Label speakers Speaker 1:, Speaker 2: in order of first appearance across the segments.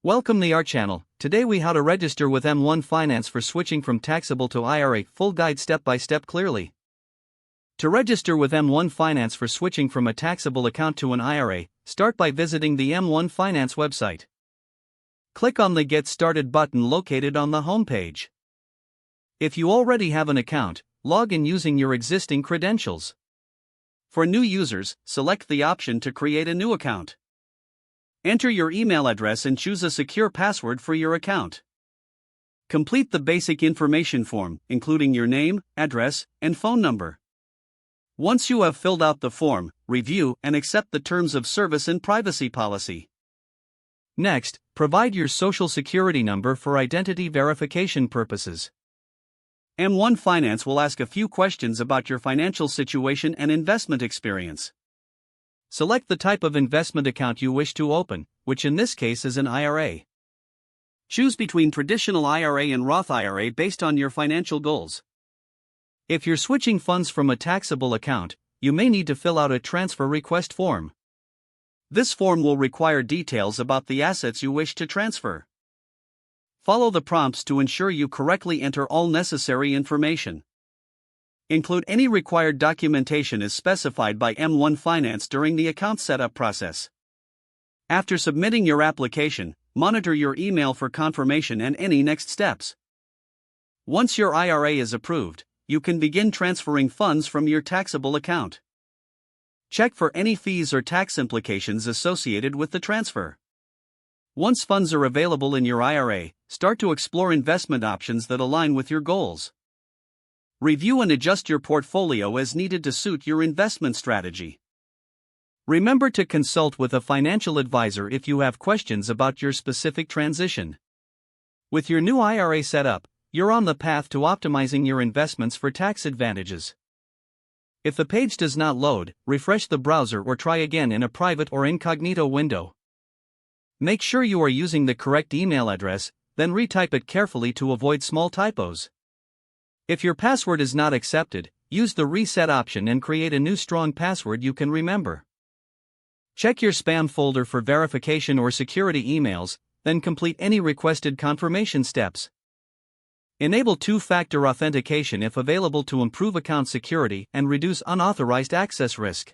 Speaker 1: Welcome to our channel. Today we how to register with M1 Finance for switching from taxable to IRA. Full guide step by step clearly. To register with M1 Finance for switching from a taxable account to an IRA, start by visiting the M1 Finance website. Click on the Get Started button located on the home page. If you already have an account, log in using your existing credentials. For new users, select the option to create a new account. Enter your email address and choose a secure password for your account. Complete the basic information form, including your name, address, and phone number. Once you have filled out the form, review and accept the terms of service and privacy policy. Next, provide your social security number for identity verification purposes. M1 Finance will ask a few questions about your financial situation and investment experience. Select the type of investment account you wish to open, which in this case is an IRA. Choose between traditional IRA and Roth IRA based on your financial goals. If you're switching funds from a taxable account, you may need to fill out a transfer request form. This form will require details about the assets you wish to transfer. Follow the prompts to ensure you correctly enter all necessary information. Include any required documentation as specified by M1 Finance during the account setup process. After submitting your application, monitor your email for confirmation and any next steps. Once your IRA is approved, you can begin transferring funds from your taxable account. Check for any fees or tax implications associated with the transfer. Once funds are available in your IRA, start to explore investment options that align with your goals. Review and adjust your portfolio as needed to suit your investment strategy. Remember to consult with a financial advisor if you have questions about your specific transition. With your new IRA set up, you're on the path to optimizing your investments for tax advantages. If the page does not load, refresh the browser or try again in a private or incognito window. Make sure you are using the correct email address, then retype it carefully to avoid small typos. If your password is not accepted, use the reset option and create a new strong password you can remember. Check your spam folder for verification or security emails, then complete any requested confirmation steps. Enable two-factor authentication if available to improve account security and reduce unauthorized access risk.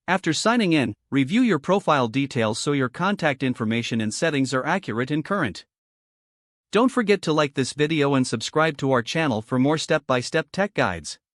Speaker 1: After signing in, review your profile details so your contact information and settings are accurate and current. Don't forget to like this video and subscribe to our channel for more step-by-step tech guides.